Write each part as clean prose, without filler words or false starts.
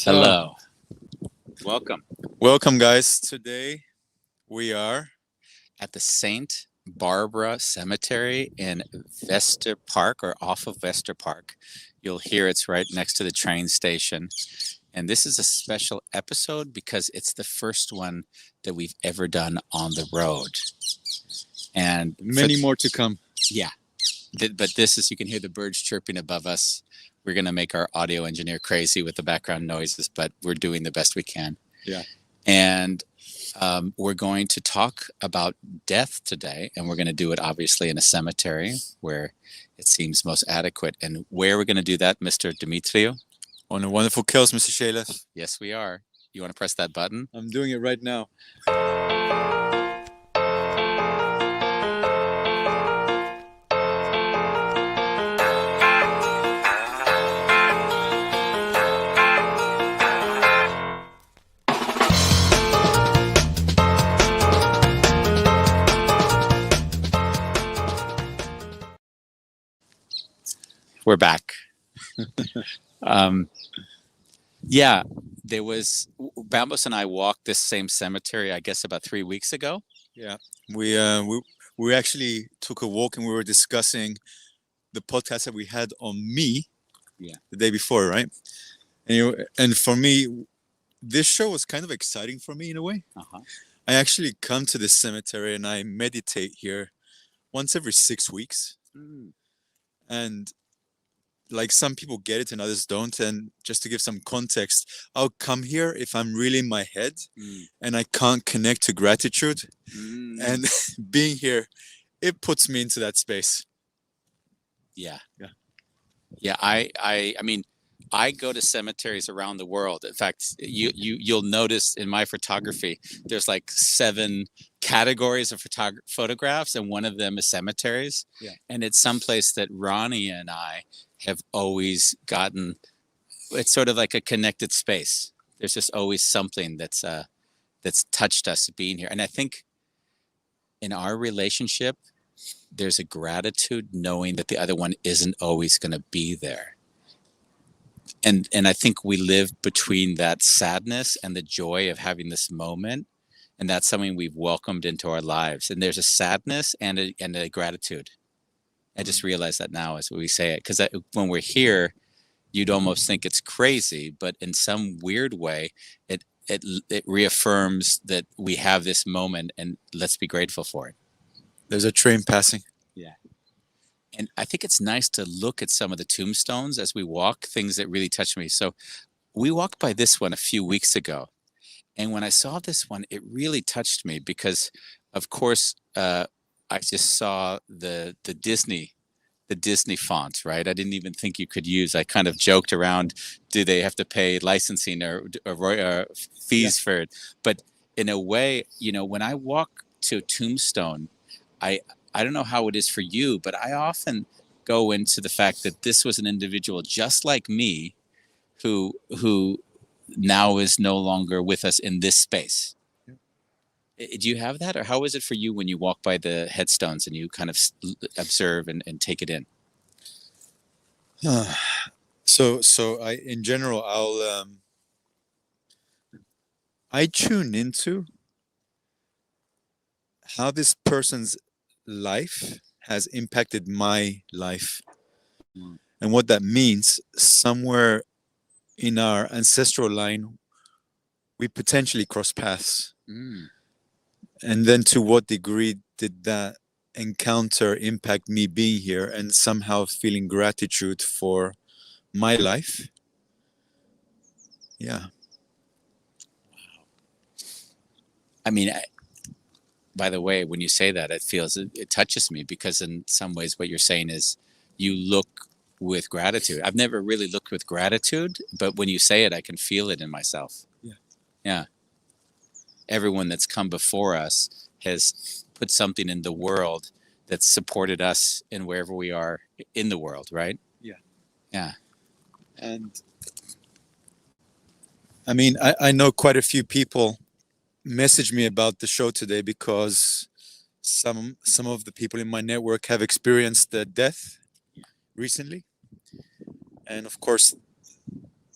Hello. Welcome Welcome, guys. Today we are at the St. Barbara Cemetery in Vester Park or off of Vester Park. You'll hear it's right next to the train station. And this is a special episode because it's the first one that we've ever done on the road. And many more to come. Yeah. But this is, you can hear the birds chirping above us. We're going to make our audio engineer crazy with the background noises, but we're doing the best we can. Yeah. And we're going to talk about death today, and we're going to do it obviously in a cemetery where it seems most adequate. And where we're going to do that, Mr. Demetrio? On a wonderful kills, Mr. Shayleth. Yes, we are. You want to press that button? I'm doing it right now. We're back. Yeah, there was Bambos and I walked this same cemetery, I guess, about 3 weeks ago. Yeah, we actually took a walk and we were discussing the podcast that we had on me. Yeah. The day before, right? And for me, this show was kind of exciting for me in a way. Uh-huh. I actually come to this cemetery and I meditate here once every 6 weeks. And like some people get it and others don't. And just to give some context, I'll come here if I'm really in my head and I can't connect to gratitude. And being here, it puts me into that space. Yeah. I mean, I go to cemeteries around the world. In fact, you'll notice in my photography, there's like 7 categories of photographs, and one of them is cemeteries. Yeah. And it's someplace that Ronnie and I have always gotten. It's sort of like a connected space. There's just always something that's touched us being here. And I think in our relationship, there's a gratitude knowing that the other one isn't always going to be there. And I think we live between that sadness and the joy of having this moment. And that's something we've welcomed into our lives. And there's a sadness and a gratitude. I just realized that now as we say it. Because when we're here, you'd almost think it's crazy. But in some weird way, it reaffirms that we have this moment and let's be grateful for it. There's a train passing. Yeah. And I think it's nice to look at some of the tombstones as we walk, things that really touch me. So we walked by this one a few weeks ago. And when I saw this one, it really touched me because, of course, I just saw the Disney font, right? I didn't even think you could use. I kind of joked around, do they have to pay licensing or fees for it? But in a way, when I walk to a tombstone, I don't know how it is for you, but I often go into the fact that this was an individual just like me who now is no longer with us in this space. Yeah. Do you have that? Or how is it for you when you walk by the headstones and you kind of observe and take it in? So in general, I tune into how this person's life has impacted my life. And what that means, somewhere in our ancestral line, we potentially cross paths. And then to what degree did that encounter impact me being here and somehow feeling gratitude for my life? Yeah. I mean, by the way, when you say that, it touches me because in some ways what you're saying is you look with gratitude. I've never really looked with gratitude, but when you say it, I can feel it in myself. Yeah. Yeah. Everyone that's come before us has put something in the world that's supported us in wherever we are in the world, right? Yeah. Yeah. And I mean, I know quite a few people messaged me about the show today because some of the people in my network have experienced the death recently. And of course,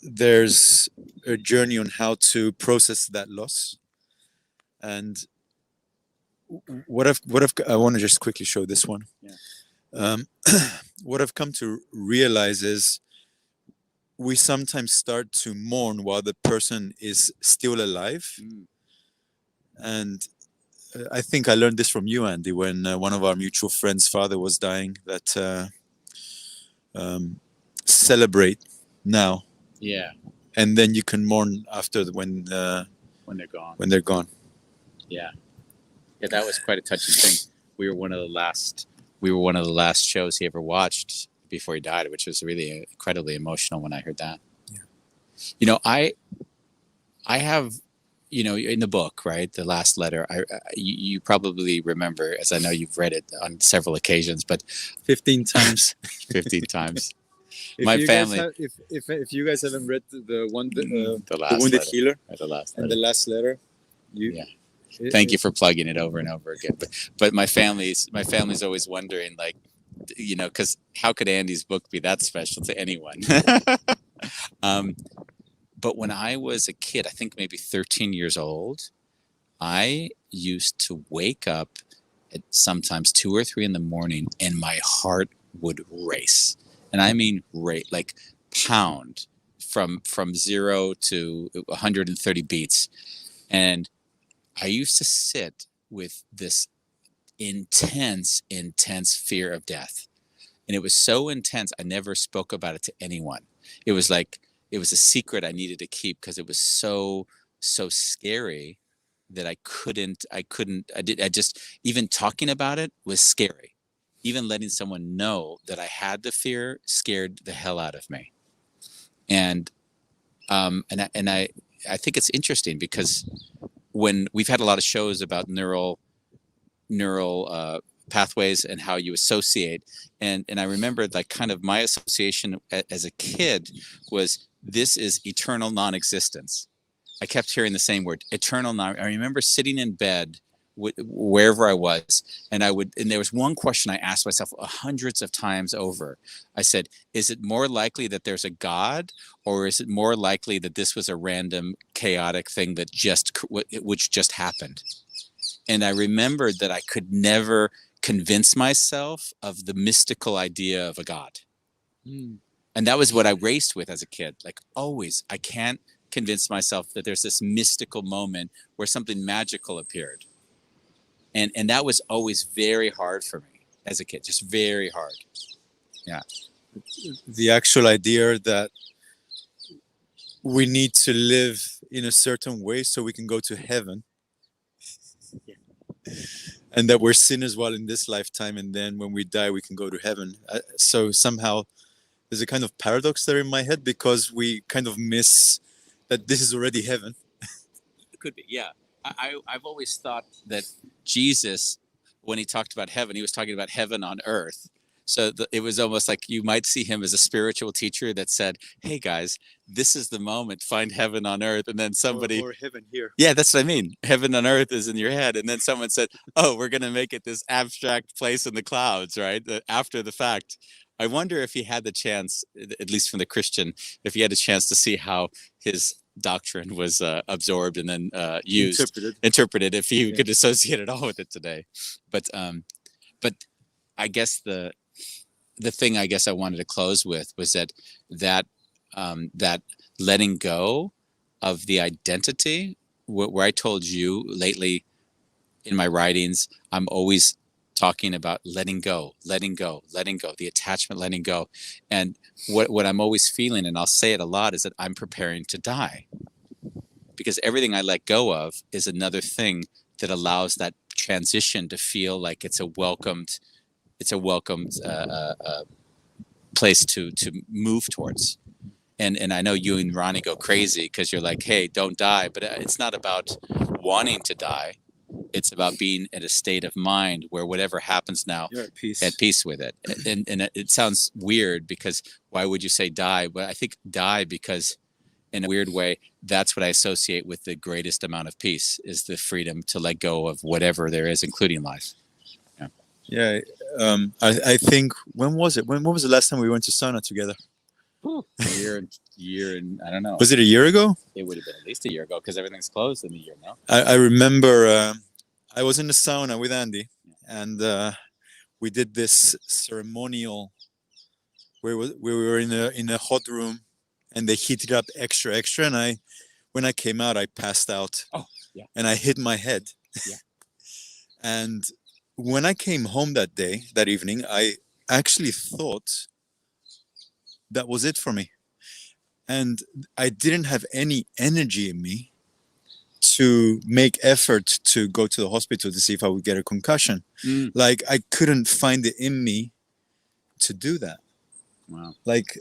there's a journey on how to process that loss. And I want to just quickly show this one. Yeah. What I've come to realize is we sometimes start to mourn while the person is still alive. And I think I learned this from you, Andy, when one of our mutual friends' father was dying, that celebrate now. Yeah. And then you can mourn after when they're gone. When they're gone. Yeah. Yeah, that was quite a touching thing. We were one of the last shows he ever watched before he died, which was really incredibly emotional when I heard that. Yeah. I have, in the book, right, The Last Letter, you probably remember, as I know you've read it on several occasions, but 15 times. 15 times. If you guys haven't read the Wounded Healer, The Last Letter. And The Last Letter, Thank you for plugging it over and over again. But my family's always wondering, like, because how could Andy's book be that special to anyone? But when I was a kid, I think maybe 13 years old, I used to wake up at sometimes 2 or 3 in the morning, and my heart would race. And I mean, like pound from 0 to 130 beats. And I used to sit with this intense fear of death. And it was so intense, I never spoke about it to anyone. It was like, it was a secret I needed to keep because it was so scary that even talking about it was scary. Even letting someone know that I had the fear scared the hell out of me. And I think it's interesting because when we've had a lot of shows about neural pathways and how you associate, and I remember, like, kind of my association as a kid was, this is eternal non-existence. I kept hearing the same word, eternal non. I remember sitting in bed wherever I was, and there was one question I asked myself hundreds of times over. I said, is it more likely that there's a God, or is it more likely that this was a random chaotic thing that which just happened? And I remembered that I could never convince myself of the mystical idea of a God. And that was what I raced with as a kid. Like, always, I can't convince myself that there's this mystical moment where something magical appeared. And that was always very hard for me as a kid, just very hard. Yeah. The actual idea that we need to live in a certain way so we can go to heaven. Yeah. And that we're sinners while in this lifetime, and then when we die, we can go to heaven. So somehow there's a kind of paradox there in my head, because we kind of miss that this is already heaven. It could be, yeah. I've always thought that Jesus, when he talked about heaven, he was talking about heaven on earth. So it was almost like you might see him as a spiritual teacher that said, hey guys, this is the moment, find heaven on earth. And then somebody... Or heaven here. Yeah, that's what I mean. Heaven on earth is in your head. And then someone said, oh, we're going to make it this abstract place in the clouds, right? After the fact. I wonder if he had the chance, at least from the Christian, if he had a chance to see how his doctrine was absorbed and then interpreted, if he could associate it all with it today. But I guess the thing I guess I wanted to close with was that letting go of the identity, where I told you lately in my writings, I'm always talking about letting go, the attachment, letting go. And what I'm always feeling, and I'll say it a lot, is that I'm preparing to die. Because everything I let go of is another thing that allows that transition to feel like it's a welcomed place to move towards. And I know you and Ronnie go crazy because you're like, hey, don't die. But it's not about wanting to die. It's about being in a state of mind where whatever happens now, you're at peace with it. And it sounds weird, because why would you say die? But I think die because, in a weird way, that's what I associate with the greatest amount of peace, is the freedom to let go of whatever there is, including life. Yeah. I think, when was it? When was the last time we went to sauna together? Year and I don't know. Was it a year ago? It would have been at least a year ago because everything's closed in a year now. I remember I was in the sauna with Andy, and we did this ceremonial where we were in a hot room, and they heated up extra. And when I came out, I passed out. Oh, yeah. And I hit my head. Yeah. And when I came home that evening, I actually thought that was it for me. And I didn't have any energy in me to make effort to go to the hospital to see if I would get a concussion. Like, I couldn't find it in me to do that. Wow. Like,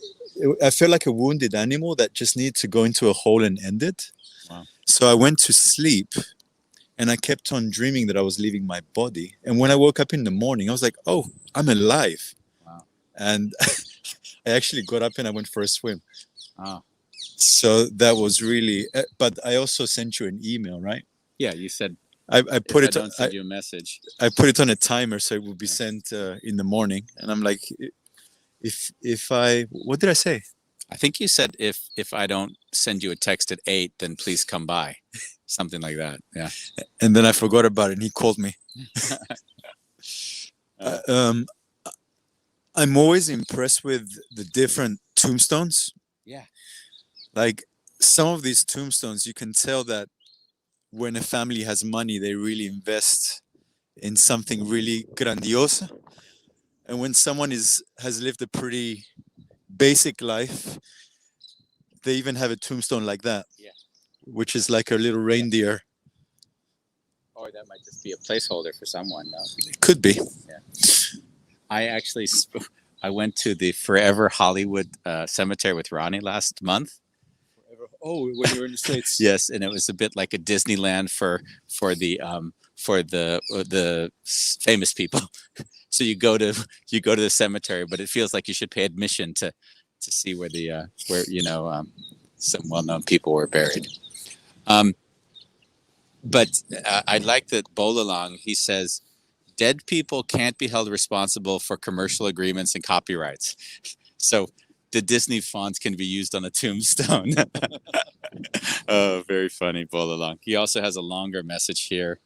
I felt like a wounded animal that just needed to go into a hole and end it. Wow. So I went to sleep, and I kept on dreaming that I was leaving my body. And when I woke up in the morning, I was like, oh, I'm alive. Wow. And I actually got up and I went for a swim. Oh. So that was really, but I also sent you an email, right? Yeah, you said I put it. I don't send you a message. I put it on a timer so it would be sent in the morning. And I'm like, what did I say? I think you said if I don't send you a text at 8, then please come by, something like that. Yeah. And then I forgot about it, and he called me. I'm always impressed with the different tombstones. Yeah. Like, some of these tombstones, you can tell that when a family has money, they really invest in something really grandiose. And when someone has lived a pretty basic life, they even have a tombstone like that. Yeah. Which is like a little reindeer. Or that might just be a placeholder for someone. No? It could be. Yeah. I went to the Forever Hollywood cemetery with Ronnie last month. Oh, when you were in the States. Yes, and it was a bit like a Disneyland for the famous people. So you go to the cemetery, but it feels like you should pay admission to see where some well-known people were buried. But I like that Bolalang, he says, dead people can't be held responsible for commercial agreements and copyrights. So the Disney fonts can be used on a tombstone. Oh, very funny, Bolalang. He also has a longer message here.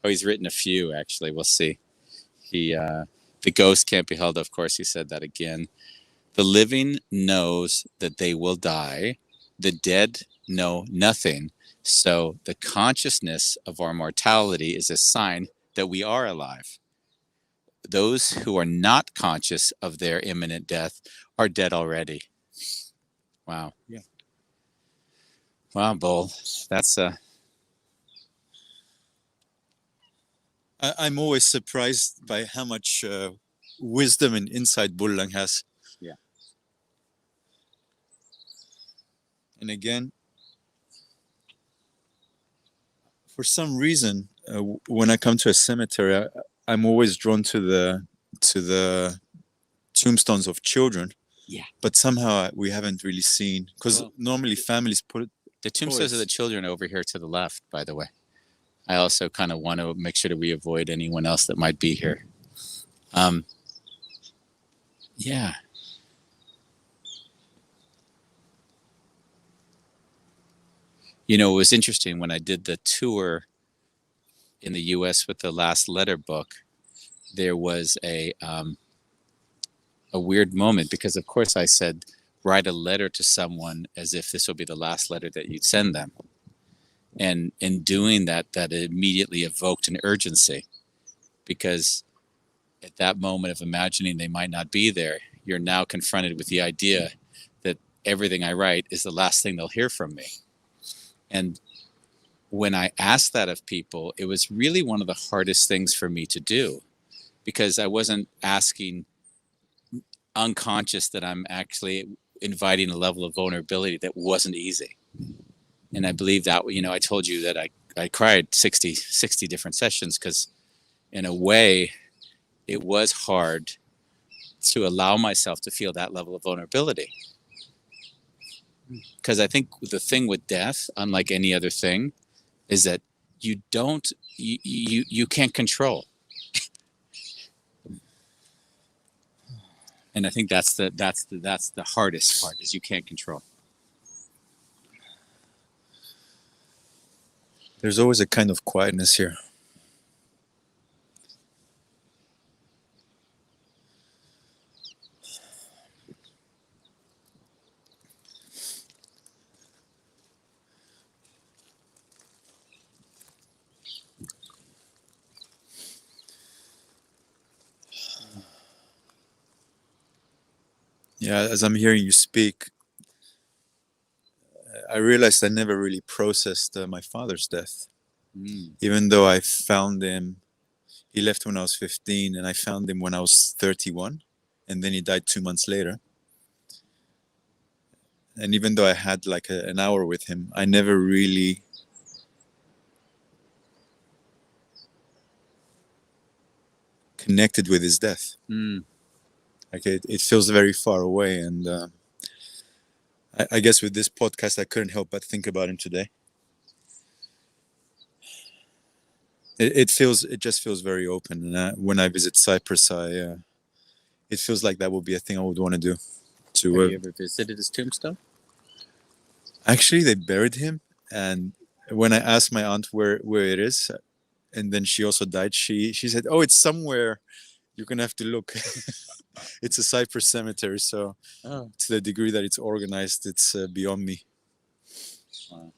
Oh, he's written a few, actually. We'll see. The ghost can't be held, of course, he said that again. The living knows that they will die. The dead know nothing. So the consciousness of our mortality is a sign that we are alive. Those who are not conscious of their imminent death are dead already. Wow. Yeah. Wow, Bol. That's I'm always surprised by how much wisdom and insight Bolalang has. Yeah. And again, for some reason, when I come to a cemetery, I'm always drawn to the tombstones of children. Yeah. But somehow we haven't really seen, because normally families put the tombstones of the children over here to the left, by the way. I also kind of want to make sure that we avoid anyone else that might be here. Yeah. You know, it was interesting when I did the tour in the U.S. with the Last Letter book. There was a weird moment because, of course, I said, write a letter to someone as if this will be the last letter that you'd send them. And in doing that, that immediately evoked an urgency because at that moment of imagining they might not be there, you're now confronted with the idea that everything I write is the last thing they'll hear from me. And when I asked that of people, it was really one of the hardest things for me to do because I wasn't asking unconscious that I'm actually inviting a level of vulnerability that wasn't easy. And I believe that, you know, I told you that I cried 60 different sessions because in a way it was hard to allow myself to feel that level of vulnerability. Because I think the thing with death, unlike any other thing, is that you can't control. And I think that's the hardest part is you can't control. There's always a kind of quietness here. Yeah, as I'm hearing you speak, I realized I never really processed my father's death. Even though I found him, he left when I was 15, and I found him when I was 31, and then he died 2 months later. And even though I had like an hour with him, I never really connected with his death. Like it feels very far away, and I guess with this podcast, I couldn't help but think about him today. It just feels very open, and when I visit Cyprus, it feels like that would be a thing I would want to do. Have you ever visited his tombstone? Actually, they buried him, and when I asked my aunt where it is, and then she also died, she said, "Oh, it's somewhere. You're gonna have to look." It's a Cyprus cemetery, so to the degree that it's organized, it's beyond me. Wow.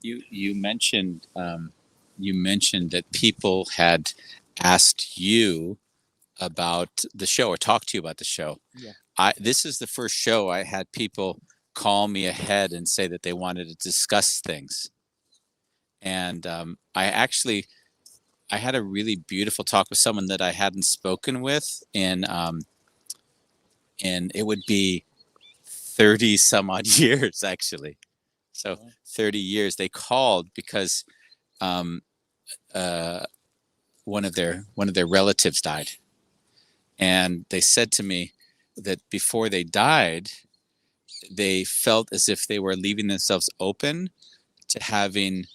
You mentioned that people had asked you about the show or talked to you about the show. Yeah. This is the first show I had people call me ahead and say that they wanted to discuss things. And I had a really beautiful talk with someone that I hadn't spoken with in it would be 30 some odd years actually. So 30 years. They called because um, one of their relatives died, and they said to me that before they died, they felt as if they were leaving themselves open to having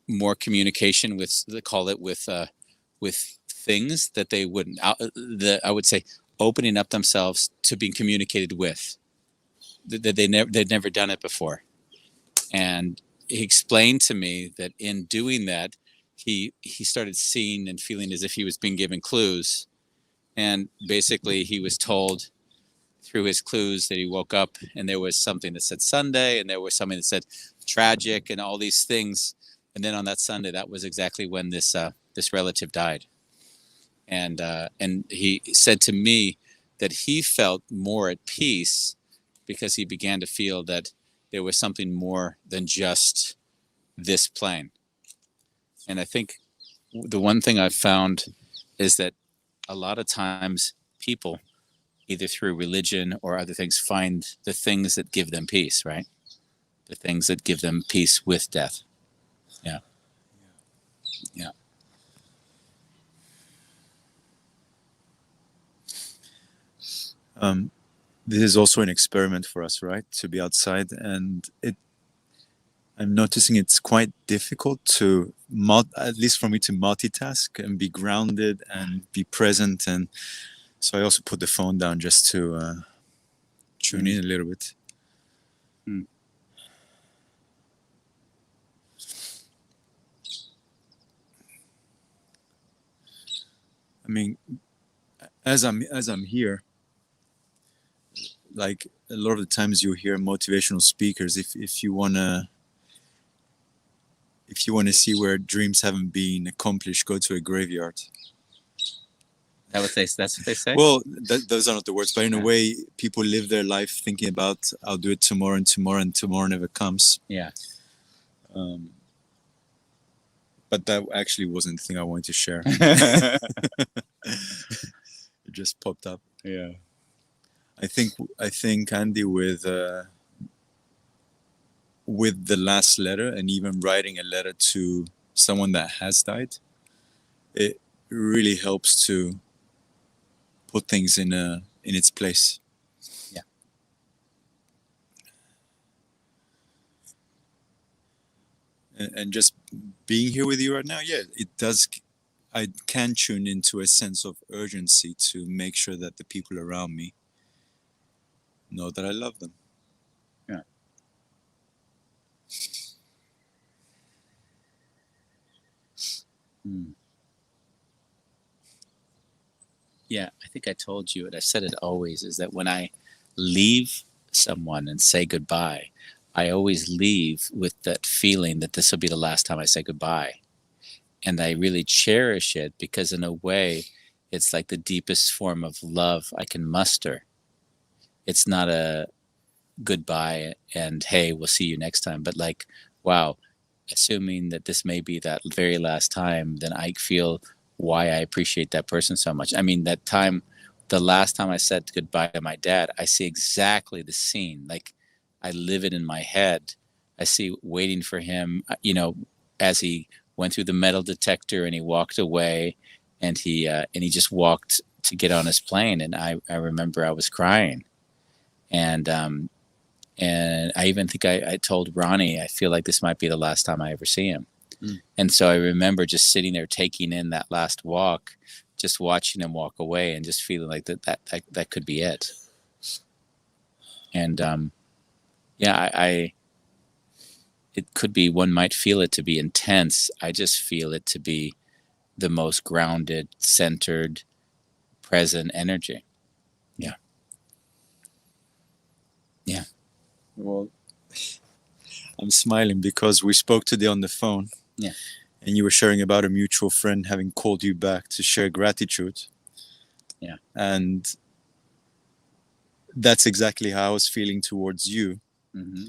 more communication with, they call it, with things that they wouldn't. I would say opening up themselves to being communicated with. That they'd never done it before, and he explained to me that in doing that, he started seeing and feeling as if he was being given clues, and basically he was told through his clues that he woke up and there was something that said Sunday and there was something that said tragic and all these things, and then on that Sunday, that was exactly when this relative died, and he said to me that he felt more at peace because he began to feel that there was something more than just this plane. And I think the one thing I've found is that a lot of times people, either through religion or other things, find the things that give them peace, right? The things that give them peace with death. Yeah. Yeah. This is also an experiment for us, right? To be outside, and I'm noticing it's quite difficult to, at least for me, to multitask and be grounded and be present. And so I also put the phone down just to tune in a little bit. I mean, as I'm here, like a lot of the times you hear motivational speakers, if you wanna see where dreams haven't been accomplished, go to a graveyard. That's what they say? Well, those are not the words, but in a way, people live their life thinking about, I'll do it tomorrow, and tomorrow never comes. Yeah. But that actually wasn't the thing I wanted to share. It just popped up. Yeah. I think Andy, with the last letter, and even writing a letter to someone that has died, it really helps to put things in its place. Yeah. And just being here with you right now, yeah, it does I can tune into a sense of urgency to make sure that the people around me know that I love them. Yeah. Mm. Yeah, I think I told you, and I've said it always, is that when I leave someone and say goodbye, I always leave with that feeling that this will be the last time I say goodbye. And I really cherish it because, in a way, it's like the deepest form of love I can muster. It's not a goodbye and hey, we'll see you next time, but like, wow, assuming that this may be that very last time, then I feel why I appreciate that person so much. I mean, that time, the last time I said goodbye to my dad, I see exactly the scene. Like, I live it in my head. I see waiting for him, as he went through the metal detector and he walked away, and he just walked to get on his plane. And I remember I was crying, and and I even think I told Ronnie, I feel like this might be the last time I ever see him. And so I remember just sitting there taking in that last walk, just watching him walk away and just feeling like that could be it. And it could be, one might feel it to be intense. I just feel it to be the most grounded, centered, present energy. Yeah. Yeah. Well, I'm smiling because we spoke today on the phone. Yeah. And you were sharing about a mutual friend having called you back to share gratitude. Yeah. And that's exactly how I was feeling towards you. Mm-hmm.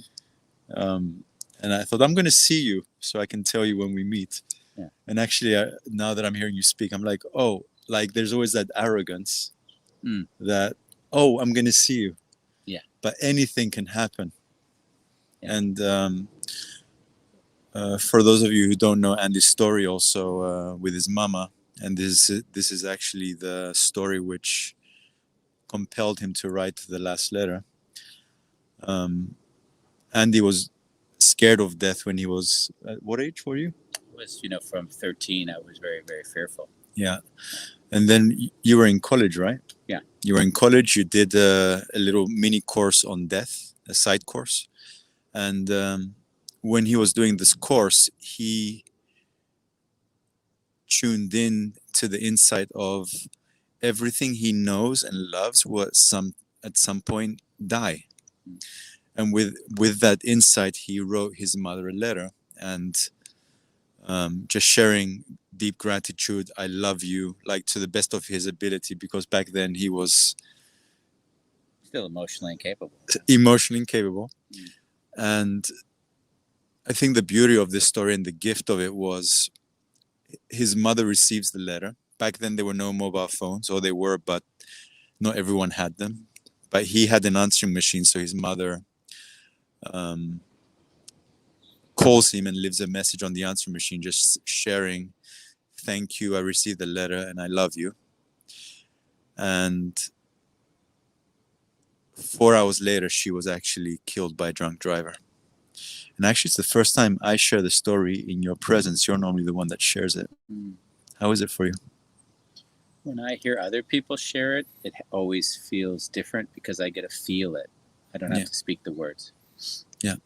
And I thought, I'm going to see you so I can tell you when we meet. Yeah. And actually, now that I'm hearing you speak, I'm like, oh, like there's always that arrogance that, oh, I'm going to see you. Yeah. But anything can happen. Yeah. And for those of you who don't know Andy's story also with his mama, and this is actually the story which compelled him to write the last letter. Andy was scared of death when he was, at what age were you? Was, from 13, I was very, very fearful. Yeah. And then you were in college, right? Yeah. You were in college. You did a little mini course on death, a side course. And when he was doing this course, he tuned in to the insight of everything he knows and loves will at some point die. And with that insight, he wrote his mother a letter and just sharing deep gratitude. I love you, like to the best of his ability, because back then he was still emotionally incapable. And I think the beauty of this story and the gift of it was his mother receives the letter. Back then there were no mobile phones, or they were, but not everyone had them. But he had an answering machine, so his mother calls him and leaves a message on the answering machine, just sharing, thank you, I received the letter and I love you. And 4 hours later, she was actually killed by a drunk driver. And actually, it's the first time I share the story in your presence. You're normally the one that shares it. How is it for you? When I hear other people share it, it always feels different because I get to feel it. I don't have to speak the words. Yeah.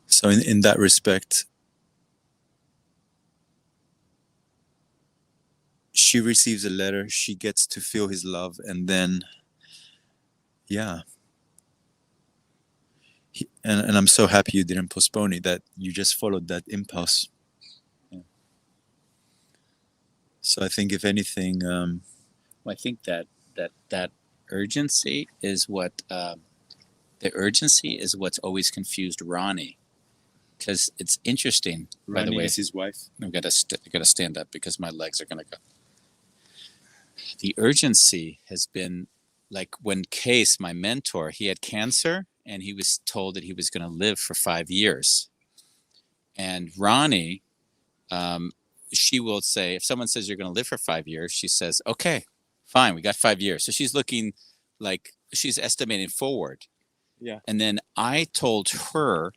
So in that respect, she receives a letter, she gets to feel his love, and then, and I'm so happy you didn't postpone it, that you just followed that impulse. Yeah. So I think if anything... well, I think that urgency is what... the urgency is what's always confused Ronnie. Because it's interesting, Ronnie, by the way. Is his wife. I've got to stand up because my legs are going to go. The urgency has been like when Case, my mentor, he had cancer and he was told that he was going to live for 5 years. And Ronnie, she will say, if someone says you're going to live for 5 years, she says, okay, fine, we got 5 years. So she's looking like she's estimating forward. Yeah. And then I told her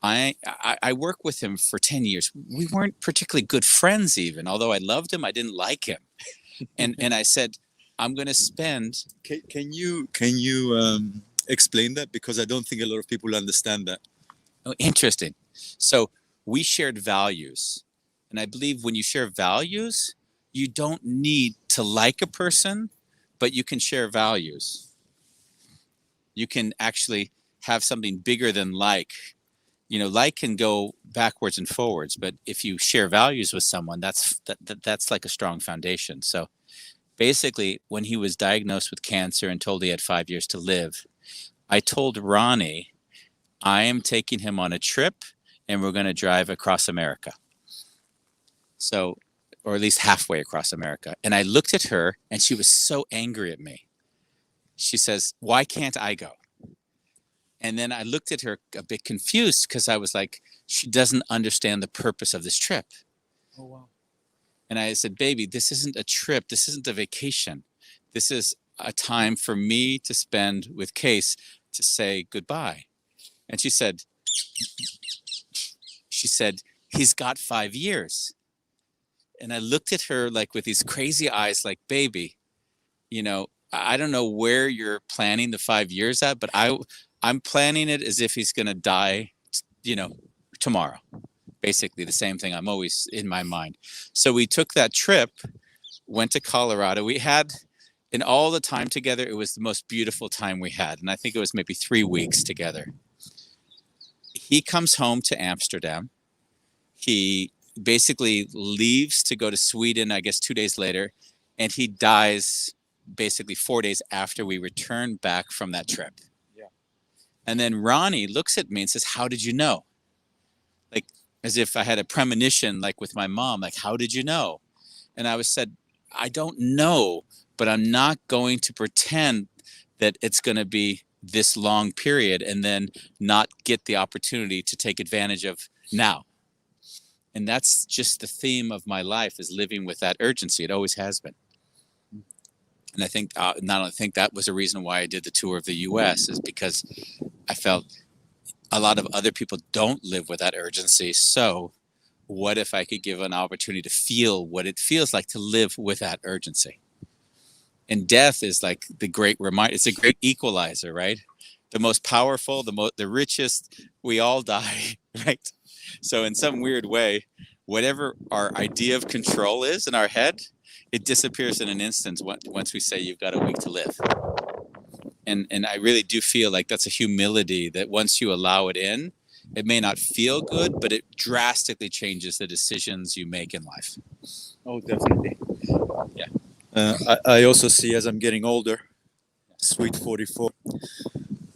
I worked with him for 10 years. We weren't particularly good friends even, although I loved him, I didn't like him. And I said, I'm going to spend. Can you explain that, because I don't think a lot of people understand that. Oh, interesting. So we shared values. And I believe when you share values, you don't need to like a person, but you can share values. You can actually have something bigger than like. Like can go backwards and forwards, but if you share values with someone, that's like a strong foundation. So basically, when he was diagnosed with cancer and told he had 5 years to live, I told Ronnie, I am taking him on a trip and we're going to drive across America. So, or at least halfway across America. And I looked at her and she was so angry at me. She says, why can't I go? And then I looked at her a bit confused because I was like, she doesn't understand the purpose of this trip. Oh, wow. And I said, baby, this isn't a trip. This isn't a vacation. This is a time for me to spend with Case to say goodbye. And she said, he's got 5 years. And I looked at her like with these crazy eyes, like, baby, I don't know where you're planning the 5 years at, but I'm planning it as if he's going to die, tomorrow. Basically the same thing. I'm always in my mind. So we took that trip, went to Colorado. We had, in all the time together, it was the most beautiful time we had. And I think it was maybe 3 weeks together. He comes home to Amsterdam. He basically leaves to go to Sweden, I guess 2 days later, and he dies basically 4 days after we return back from that trip. Yeah. And then Ronnie looks at me and says, how did you know? Like, as if I had a premonition, like with my mom, like, how did you know? And I said, I don't know, but I'm not going to pretend that it's going to be this long period and then not get the opportunity to take advantage of now. And that's just the theme of my life, is living with that urgency. It always has been. And I think not only think that was a reason why I did the tour of the U.S. is because I felt a lot of other people don't live with that urgency. So what if I could give an opportunity to feel what it feels like to live with that urgency? And death is like the great reminder. It's a great equalizer, right? The most powerful, the richest, we all die, right? So in some weird way, whatever our idea of control is in our head, it disappears in an instant once we say you've got a week to live. And I really do feel like that's a humility that once you allow it in, it may not feel good, but it drastically changes the decisions you make in life. Oh, definitely. Yeah. I also see, as I'm getting older, sweet 44,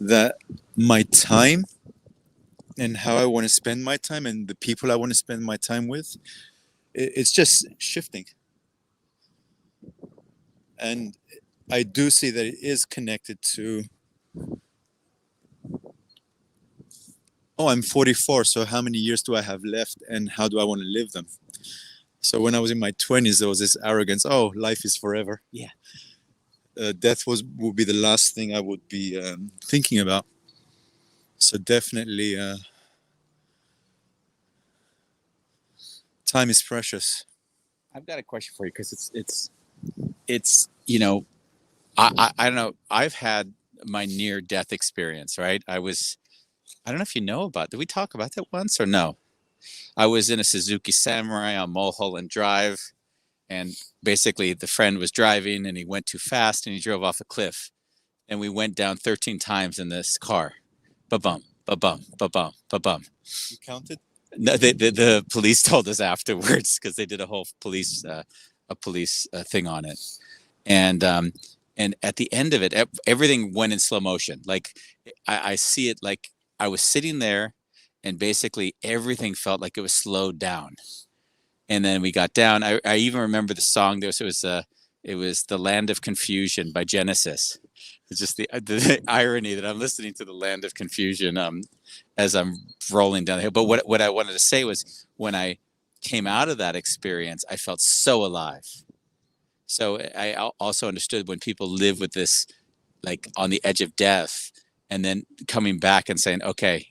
that my time and how I want to spend my time and the people I want to spend my time with, it's just shifting. And I do see that it is connected to, I'm 44, so how many years do I have left and how do I want to live them? So when I was in my 20s, there was this arrogance, life is forever. Yeah. Death would be the last thing I would be thinking about. So definitely, time is precious. I've got a question for you, because it's I don't know. I've had my near death experience, right? I don't know if you know about, did we talk about that once or no? I was in a Suzuki Samurai on Mulholland Drive, and basically the friend was driving and he went too fast and he drove off a cliff, and we went down 13 times in this car. Ba-bum, ba-bum, ba-bum, ba-bum. You counted? No, the police told us afterwards, because they did a whole police thing on it. And at the end of it, everything went in slow motion. Like I see it like I was sitting there, and basically everything felt like it was slowed down. And then we got down. I even remember the song. It was "The Land of Confusion" by Genesis. It's just the irony that I'm listening to "The Land of Confusion" as I'm rolling down the hill. But what I wanted to say was, when I came out of that experience, I felt so alive. So I also understood when people live with this, like on the edge of death, and then coming back and saying, okay,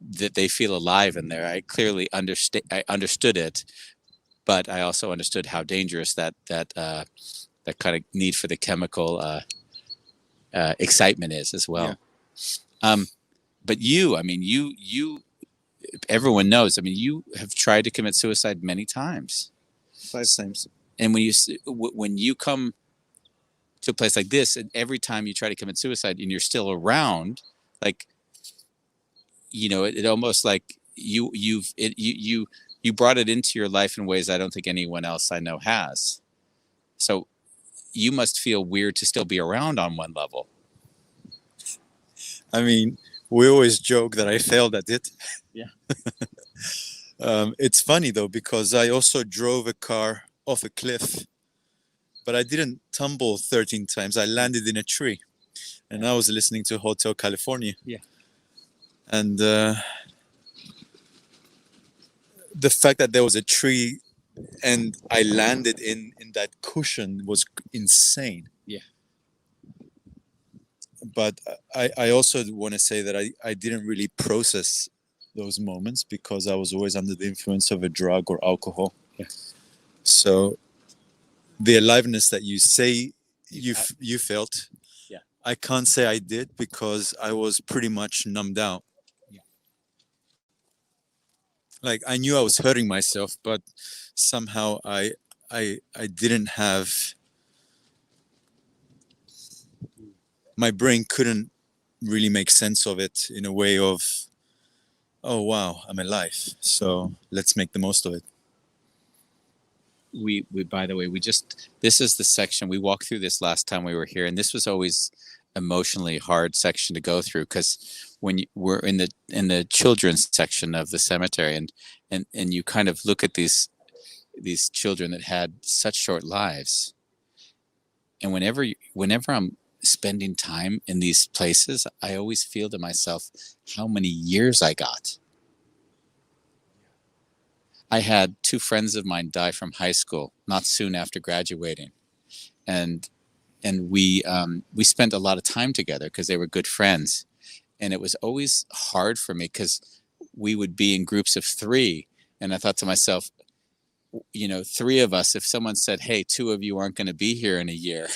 that they feel alive in there. I clearly understood it, but I also understood how dangerous that kind of need for the chemical excitement is as well. But you, I mean, you, everyone knows. I mean, you have tried to commit suicide many times. 5 times. And when you come to a place like this, and every time you try to commit suicide, and you're still around, like, it almost like you brought it into your life in ways I don't think anyone else I know has. So you must feel weird to still be around on one level. I mean, we always joke that I failed at it. Yeah. It's funny though, because I also drove a car off a cliff, but I didn't tumble 13 times. I landed in a tree, and I was listening to Hotel California. Yeah. And the fact that there was a tree and I landed in that cushion was insane. Yeah. But I also want to say that I didn't really process those moments because I was always under the influence of a drug or alcohol. Yeah. So the aliveness that you say you felt, yeah, I can't say I did because I was pretty much numbed out. Yeah. Like I knew I was hurting myself, but somehow I didn't have, my brain couldn't really make sense of it in a way of, oh wow, I'm alive, so let's make the most of it. We by the way, this is the section we walked through this last time we were here, and this was always emotionally hard section to go through, because when we're in the children's section of the cemetery, and you kind of look at these children that had such short lives, and whenever I'm spending time in these places, I always feel to myself how many years I got. I had 2 friends of mine die from high school not soon after graduating, and we spent a lot of time together because they were good friends, and it was always hard for me because we would be in groups of 3, and I thought to myself, 3 of us, if someone said, hey, 2 of you aren't going to be here in a year,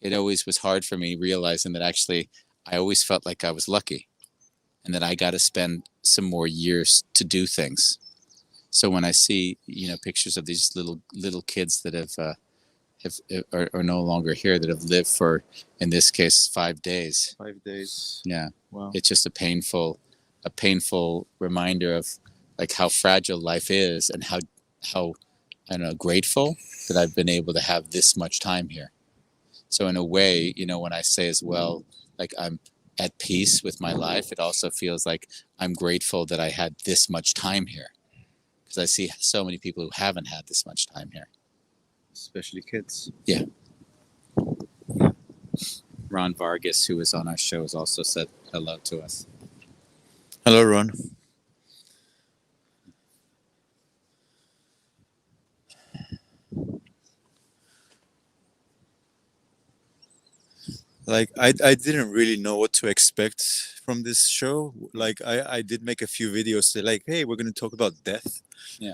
it always was hard for me, realizing that actually I always felt like I was lucky and that I got to spend some more years to do things. So when I see, pictures of these little kids that are no longer here, that have lived for, in this case, 5 days. 5 days. Yeah. Wow. It's just a painful reminder of like how fragile life is, and how I don't know, grateful that I've been able to have this much time here. So in a way, when I say as well, like I'm at peace with my life, it also feels like I'm grateful that I had this much time here, because I see so many people who haven't had this much time here. Especially kids. Yeah. Ron Vargas, who was on our show, has also said hello to us. Hello, Ron. Like I didn't really know what to expect from this show. Like I did make a few videos say like, hey, we're going to talk about death. Yeah.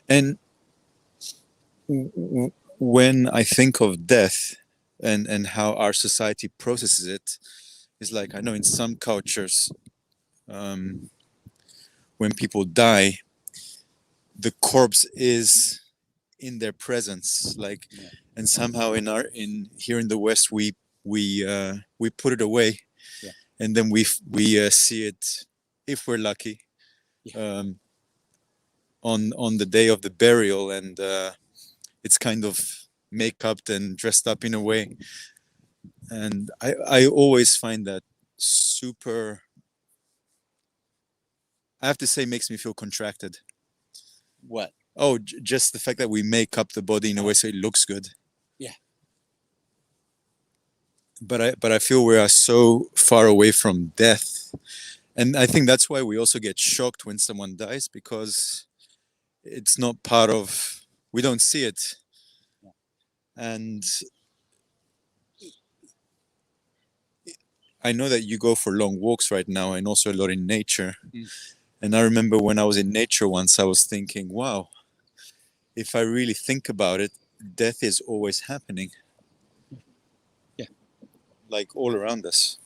And when I think of death and how our society processes it, is like, I know in some cultures, when people die, the corpse is in their presence, like, Yeah. and somehow here in the West, we put it away. Yeah. And then we see it, if we're lucky, Yeah. On the day of the burial, and it's kind of make-upped and dressed up in a way. And I always find that super, I have to say, makes me feel contracted. What? Oh, just the fact that we make up the body in a way so it looks good. Yeah. But I feel we are so far away from death, and I think that's why we also get shocked when someone dies, because it's not part of, we don't see it. And I know that you go for long walks right now and also a lot in nature. Mm. And I remember when I was in nature once, I was thinking, wow, if I really think about it, death is always happening. Yeah. Like all around us.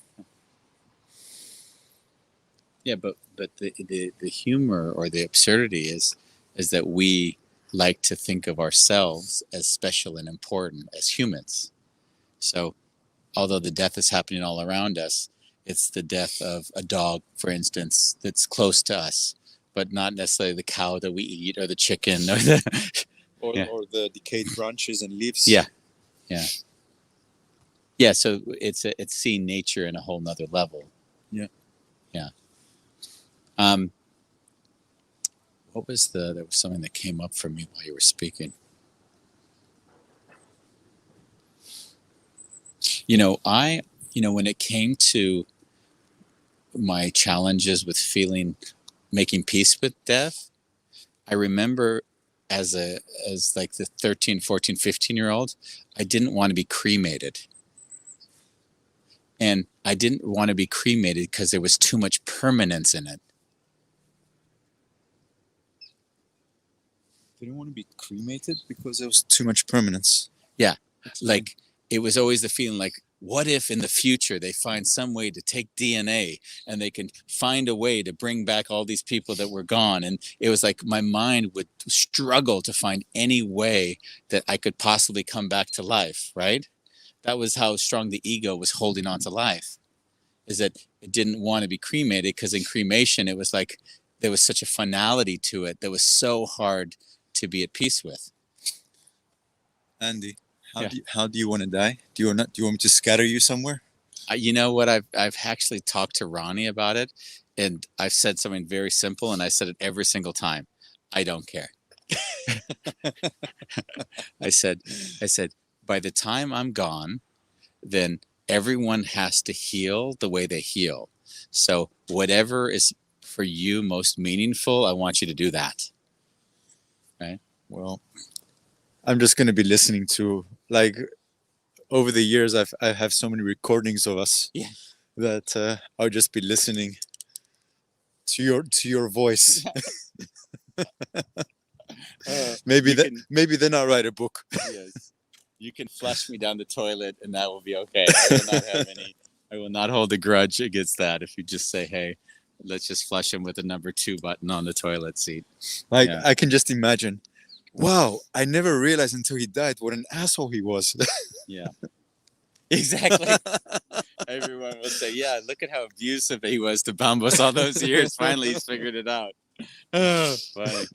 Yeah, but the humor or the absurdity is that we like to think of ourselves as special and important as humans. So although the death is happening all around us, it's the death of a dog, for instance, that's close to us, but not necessarily the cow that we eat or the chicken or the yeah. Or the decayed branches and leaves. Yeah, yeah, yeah. So it's seeing nature in a whole nother level. Yeah. Yeah. What was there was something that came up for me while you were speaking. When it came to my challenges with making peace with death, I remember as like the 13, 14, 15-year-old, I didn't want to be cremated. And I didn't want to be cremated because there was too much permanence in it. They didn't want to be cremated because there was too much permanence. Yeah. Like it was always the feeling like, what if in the future they find some way to take DNA and they can find a way to bring back all these people that were gone? And it was like my mind would struggle to find any way that I could possibly come back to life, right? That was how strong the ego was holding on to life, is that it didn't want to be cremated because in cremation, it was like there was such a finality to it that was so hard to be at peace with. Andy, how do you want to die? Do you want me to scatter you somewhere? You know what? I've actually talked to Ronnie about it, and I've said something very simple, and I said it every single time. I don't care. I said, by the time I'm gone, then everyone has to heal the way they heal. So whatever is for you most meaningful, I want you to do that. Right? Well, I'm just going to be listening to, like, over the years, I have so many recordings of us that I'll just be listening to your voice. Maybe then I'll write a book. Yes. You can flush me down the toilet and that will be okay. I will not hold a grudge against that if you just say, hey, let's just flush him with the number 2 button on the toilet seat. Like, I can just imagine, wow, I never realized until he died what an asshole he was. Yeah. Exactly. Everyone will say, yeah, look at how abusive he was to Bambos all those years. Finally, he's figured it out. Oh, funny.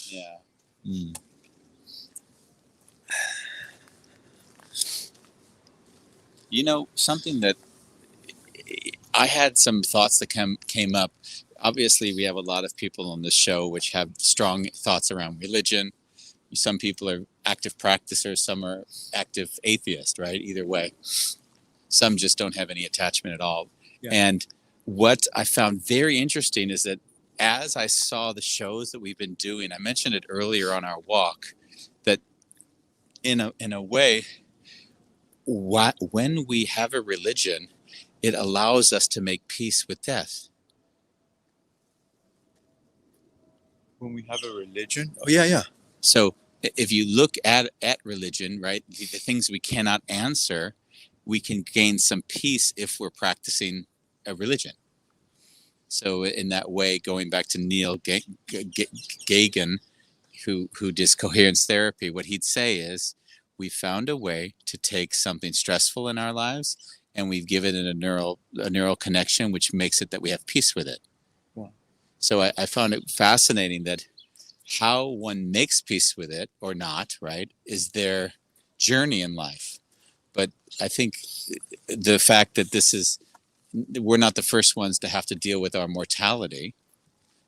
Yeah. Mm. Something that I had some thoughts that came up. Obviously, we have a lot of people on this show which have strong thoughts around religion. Some people are active practicers, some are active atheists, right? Either way. Some just don't have any attachment at all. Yeah. And what I found very interesting is that as I saw the shows that we've been doing, I mentioned it earlier on our walk, that in a way, when we have a religion, it allows us to make peace with death. When we have a religion? Oh, yeah. So if you look at religion, right, the things we cannot answer, we can gain some peace if we're practicing a religion. So in that way, going back to Neil Gagin, who does coherence therapy, what he'd say is, we found a way to take something stressful in our lives and we've given it a neural connection, which makes it that we have peace with it. Wow. So I found it fascinating that how one makes peace with it or not, right, is their journey in life. But I think the fact that we're not the first ones to have to deal with our mortality.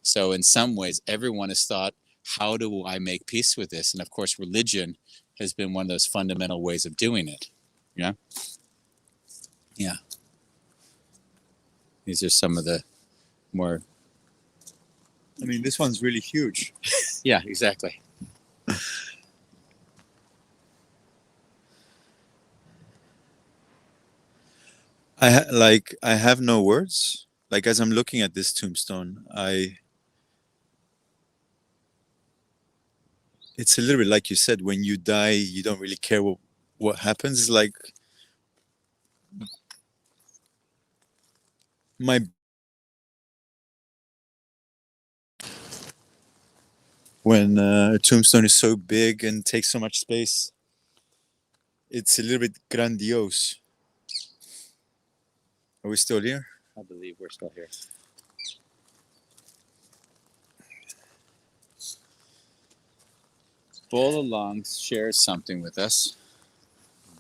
So in some ways, everyone has thought, how do I make peace with this? And of course, religion has been one of those fundamental ways of doing it. Yeah. Yeah. These are some of the more. I mean, this one's really huge. Yeah, exactly. I have no words. Like as I'm looking at this tombstone, I it's a little bit like you said, when you die, you don't really care what happens. It's like my when a tombstone is so big and takes so much space, it's a little bit grandiose. Are we still here? I believe we're still here. Bolalong shares something with us.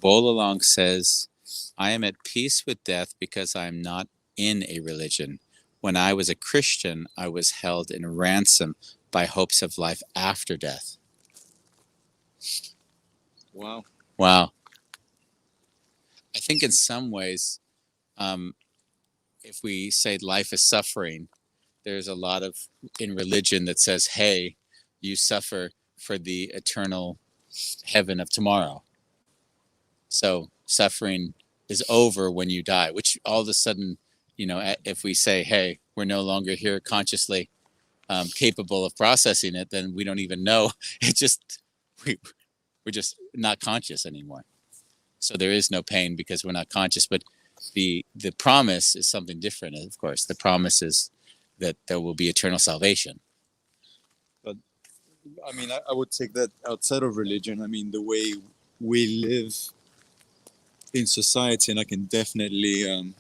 Bolalong says, I am at peace with death because I am not in a religion. When I was a Christian, I was held in ransom by hopes of life after death. Wow. Wow. I think in some ways, um, if we say life is suffering, there's a lot of in religion that says, hey, you suffer for the eternal heaven of tomorrow. So suffering is over when you die, which all of a sudden, if we say, hey, we're no longer here consciously capable of processing it, then we don't even know. It just, we're just not conscious anymore. So there is no pain because we're not conscious. But the promise is something different, of course. The promise is that there will be eternal salvation. But I mean, I would take that outside of religion. I mean, the way we live in society, and I can definitely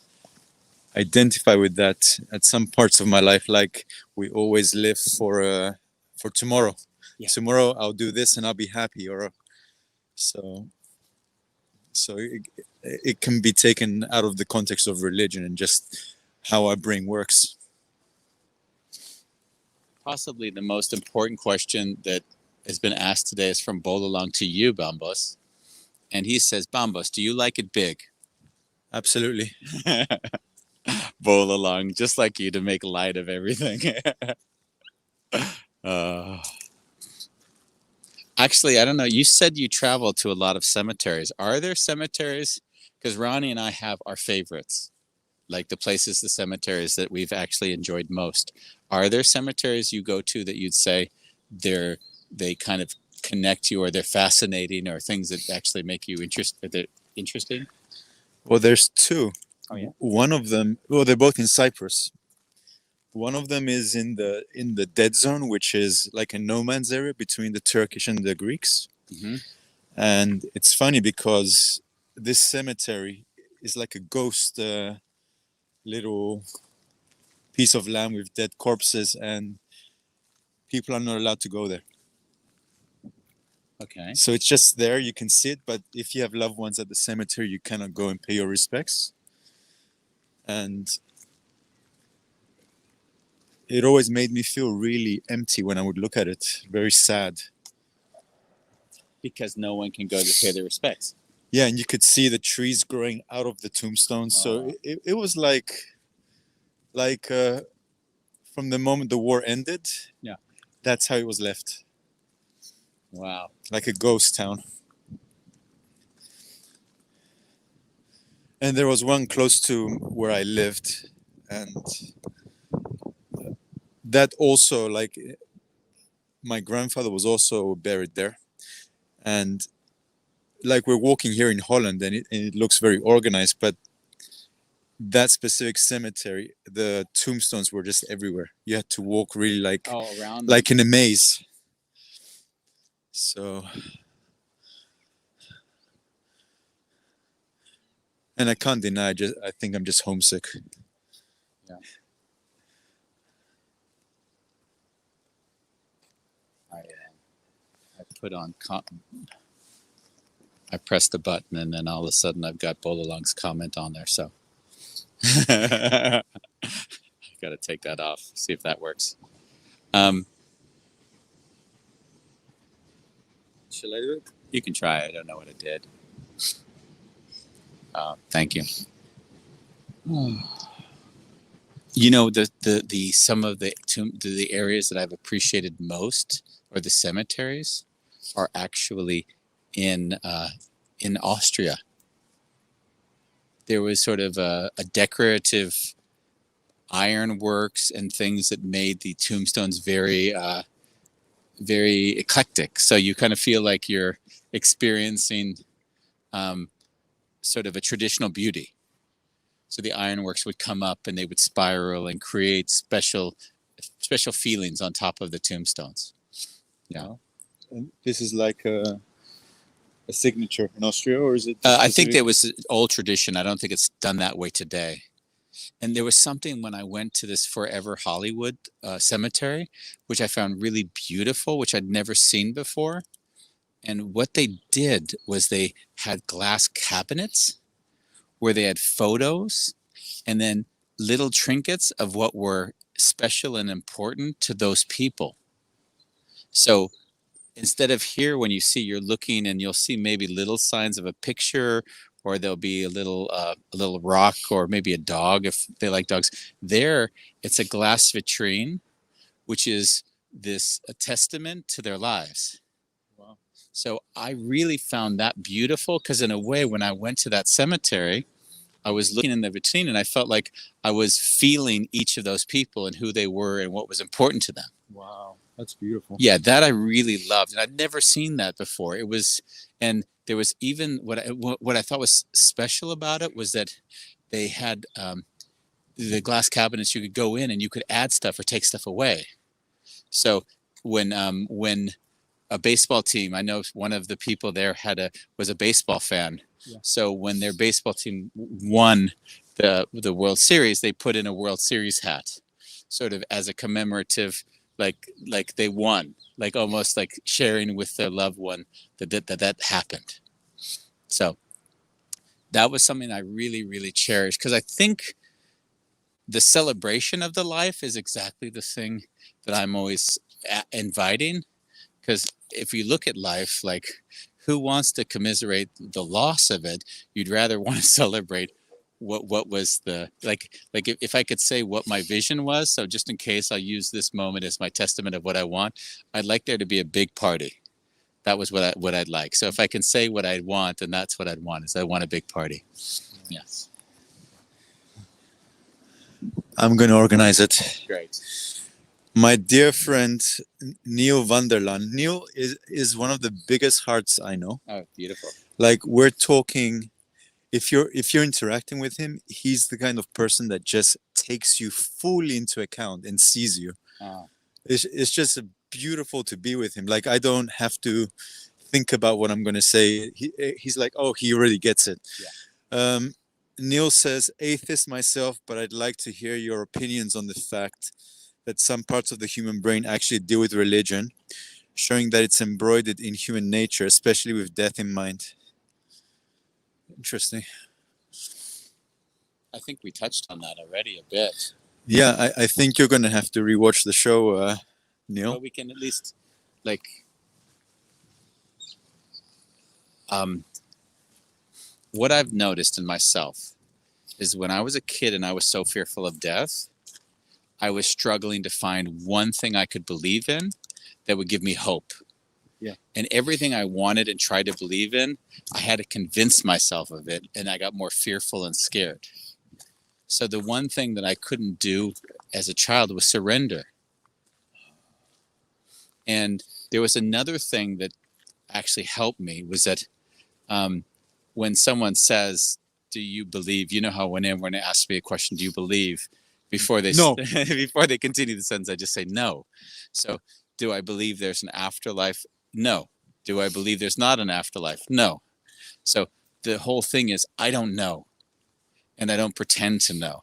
identify with that at some parts of my life. Like we always live for tomorrow. Yeah. Tomorrow I'll do this and I'll be happy. Or so it can be taken out of the context of religion and just how our brain works. Possibly the most important question that has been asked today is from Bolalong to you, Bambos. And he says, Bambos, do you like it big? Absolutely. Bolalong, just like you, to make light of everything. Actually, I don't know. You said you travel to a lot of cemeteries. Are there cemeteries? Because Ronnie and I have our favorites, like the places, the cemeteries that we've actually enjoyed most. Are there cemeteries you go to that you'd say they kind of connect you, or they're fascinating, or things that actually make you interesting? Well, there's two. Oh yeah. One of them, well, they're both in Cyprus. One of them is in the dead zone, which is like a no man's area between the Turkish and the Greeks. Mm-hmm. And it's funny because this cemetery is like a ghost little piece of land with dead corpses, and people are not allowed to go there. Okay. So it's just there, you can see it, but if you have loved ones at the cemetery, you cannot go and pay your respects. And it always made me feel really empty when I would look at it, very sad. Because no one can go to pay their respects. Yeah, and you could see the trees growing out of the tombstones. So it was like from the moment the war ended, yeah, that's how it was left. Wow. Like a ghost town. And there was one close to where I lived, and that also, like, my grandfather was also buried there. And like we're walking here in Holland, and it looks very organized, but that specific cemetery, the tombstones were just everywhere. You had to walk really around like in a maze. So, and I can't deny, I think I'm just homesick. Yeah. I put on. I pressed the button, and then all of a sudden, I've got Bolalong's comment on there. So, I got to take that off. See if that works. Shall I do it? You can try. I don't know what it did. Thank you. You know, the some of the areas that I've appreciated most, or the cemeteries, are actually in Austria. there was sort of a decorative ironworks and things that made the tombstones very eclectic. So you kind of feel like you're experiencing um, sort of a traditional beauty. So the ironworks would come up and they would spiral and create special feelings on top of the tombstones. Yeah. And this is like a signature in Austria, or is it? I think there was an old tradition. I don't think it's done that way today. And there was something when I went to this Forever Hollywood cemetery, which I found really beautiful, which I'd never seen before. And what they did was they had glass cabinets where they had photos and then little trinkets of what were special and important to those people. So instead of here, when you see, you're looking and you'll see maybe little signs of a picture, or there'll be a little rock, or maybe a dog if they like dogs. There, it's a glass vitrine, which is a testament to their lives. Wow. So I really found that beautiful, because in a way, when I went to that cemetery, I was looking in the vitrine and I felt like I was feeling each of those people and who they were and what was important to them. Wow, that's beautiful. Yeah, that I really loved, and I'd never seen that before. It was, and there was even what I thought was special about it was that they had the glass cabinets. You could go in and you could add stuff or take stuff away. So when a baseball team, I know one of the people there was a baseball fan. Yeah. So when their baseball team won the World Series, they put in a World Series hat, sort of as a commemorative, like they won, like almost like sharing with their loved one that happened. So that was something I really, really cherished, because I think the celebration of the life is exactly the thing that I'm always inviting. Because if you look at life, like, who wants to commiserate the loss of it? You'd rather want to celebrate what was the like if I could say what my vision was. So just in case, I'll use this moment as my testament of what I want. I'd like there to be a big party. That was what I'd like. So if I can say what I'd want, then that's what I'd want. Is I want a big party. Yes. I'm going to organize it. Great. My dear friend Neil Vanderland. Neil is one of the biggest hearts I know. Oh, beautiful. Like, we're talking, if you're interacting with him, he's the kind of person that just takes you fully into account and sees you. It's just beautiful to be with him. Like, I don't have to think about what I'm going to say. He's like, oh, he already gets it. Yeah. Neil says, atheist myself, but I'd like to hear your opinions on the fact that some parts of the human brain actually deal with religion, showing that it's embroidered in human nature, especially with death in mind. Interesting. I think we touched on that already a bit. Yeah, I think you're going to have to rewatch the show, Neil. But we can at least, what I've noticed in myself is when I was a kid and I was so fearful of death, I was struggling to find one thing I could believe in that would give me hope. Yeah. And everything I wanted and tried to believe in, I had to convince myself of it, and I got more fearful and scared. So the one thing that I couldn't do as a child was surrender. And there was another thing that actually helped me, was that when someone says, do you believe, you know how whenever they ask me a question, do you believe? Before they No. before they continue the sentence, I just say no. So, do I believe there's an afterlife? No. Do I believe there's not an afterlife? No. So the whole thing is, I don't know, and I don't pretend to know.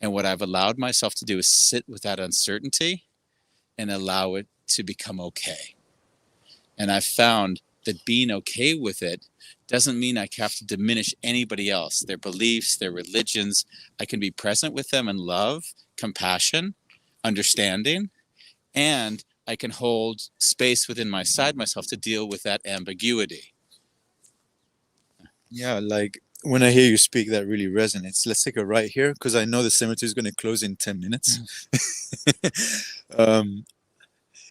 And what I've allowed myself to do is sit with that uncertainty and allow it to become okay. And I've found that being okay with it doesn't mean I have to diminish anybody else, their beliefs, their religions. I can be present with them in love, compassion, understanding, and I can hold space within myself to deal with that ambiguity. Yeah, like, when I hear you speak, that really resonates. Let's take a right here, because I know the cemetery is going to close in 10 minutes.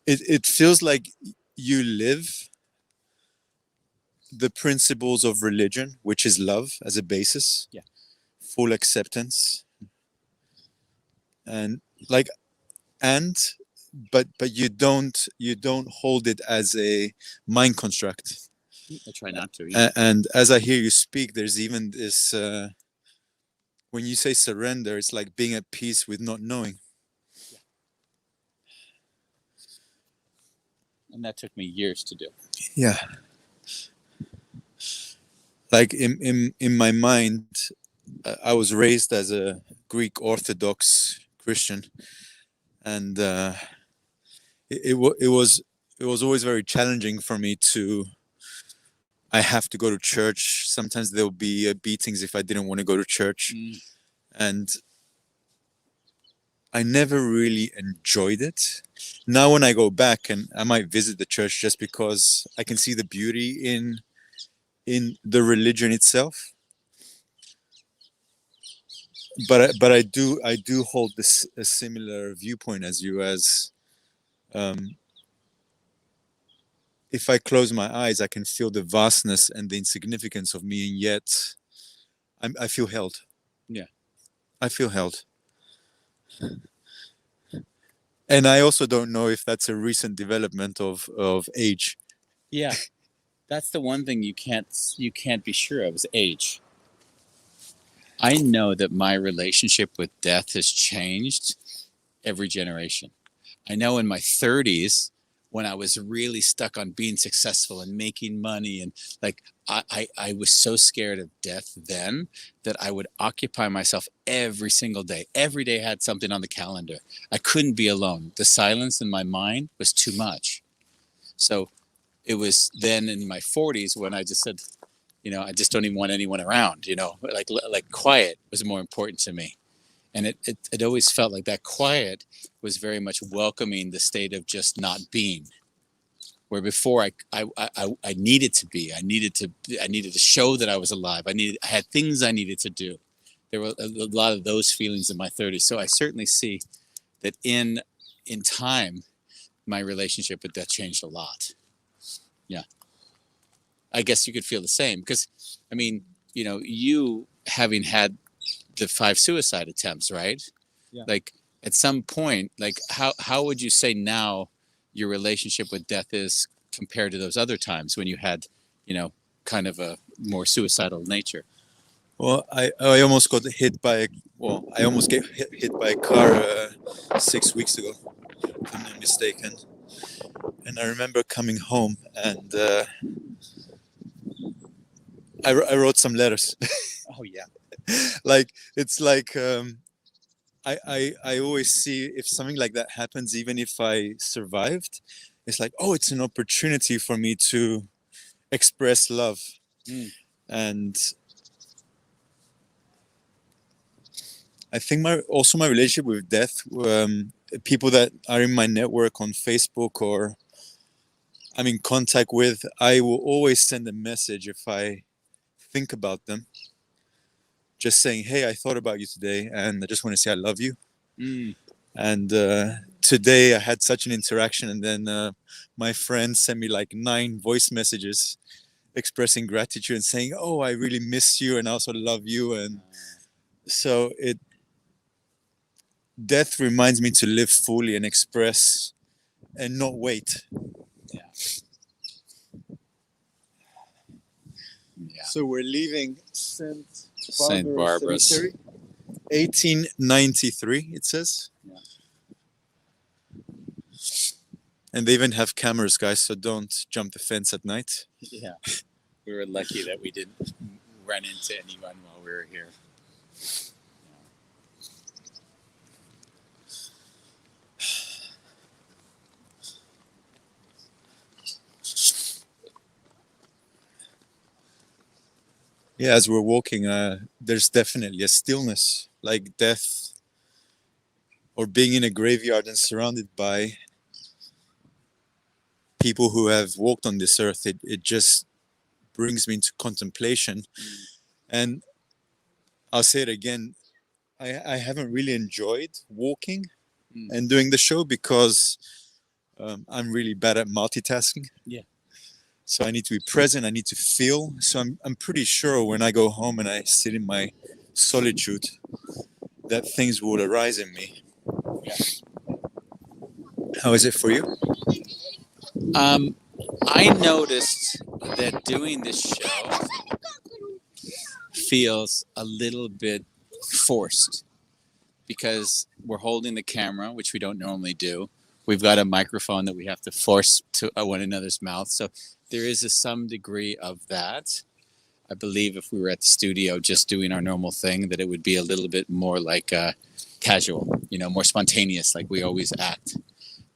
It feels like you live the principles of religion, which is love as a basis. Yeah. full acceptance, and like and but you don't hold it as a mind construct. I try not to either. And as I hear you speak, there's even this when you say surrender, it's like being at peace with not knowing. And that took me years to do. Yeah. Like in my mind, I was raised as a Greek Orthodox Christian, and it was always very challenging for me to. I have to go to church. Sometimes there'll be beatings if I didn't want to go to church, and I never really enjoyed it. Now when I go back and I might visit the church just because I can see the beauty in the religion itself. But I do hold this a similar viewpoint as you, as if I close my eyes, I can feel the vastness and the insignificance of me, and yet I feel held. Yeah. I feel held. And I also don't know if that's a recent development of age. Yeah. That's the one thing you can't be sure of is age. I know that my relationship with death has changed every generation. I know in my 30s, when I was really stuck on being successful and making money, and like I was so scared of death then that I would occupy myself every single day. Every day had something on the calendar. I couldn't be alone. The silence in my mind was too much. So it was then in my 40s when I just said, I just don't even want anyone around, like quiet was more important to me. And it always felt like that quiet was very much welcoming the state of just not being. Where before I needed to be, I needed to show that I was alive. I had things I needed to do. There were a lot of those feelings in my 30s. So I certainly see that in time, my relationship with death changed a lot. Yeah. I guess you could feel the same because, you having had the 5 suicide attempts, right? Yeah. Like at some point, like how would you say now your relationship with death is compared to those other times when you had, kind of a more suicidal nature? Well, I almost got hit by I almost get hit by a car 6 weeks ago, if I'm not mistaken. And I remember coming home and I wrote some letters. Oh yeah. Like it's like I always see if something like that happens, even if I survived, it's like, oh, it's an opportunity for me to express love. And I think my relationship with death, people that are in my network on Facebook or I'm in contact with, I will always send a message if I think about them, just saying, hey, I thought about you today and I just want to say I love you. And today I had such an interaction, and then my friend sent me like 9 voice messages expressing gratitude and saying, oh, I really miss you and I also love you. And so death reminds me to live fully and express and not wait. Yeah. So we're leaving St. Barbara's. Cemetery, 1893, it says. Yeah. And they even have cameras, guys, so don't jump the fence at night. Yeah. We were lucky that we didn't run into anyone while we were here. Yeah, as we're walking, there's definitely a stillness, like death or being in a graveyard and surrounded by people who have walked on this earth. It just brings me into contemplation. And I'll say it again, I haven't really enjoyed walking and doing the show because I'm really bad at multitasking. Yeah. So I need to be present. I need to feel. So I'm pretty sure when I go home and I sit in my solitude, that things will arise in me. Yeah. How is it for you? Um, I noticed that doing this show feels a little bit forced because we're holding the camera, which we don't normally do. We've got a microphone that we have to force to one another's mouth. So there is some degree of that. I believe if we were at the studio just doing our normal thing, that it would be a little bit more like casual, more spontaneous, like we always act.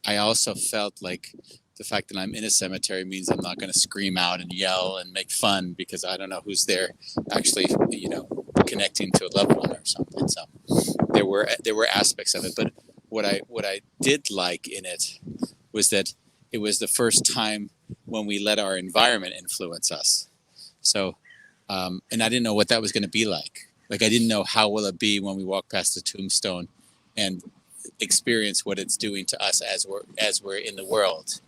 I also felt like the fact that I'm in a cemetery means I'm not going to scream out and yell and make fun because I don't know who's there actually, connecting to a loved one or something. So there were aspects of it, but what I did like in it was that it was the first time when we let our environment influence us. So, and I didn't know what that was going to be like. Like I didn't know how will it be when we walk past the tombstone and experience what it's doing to us as we're in the world.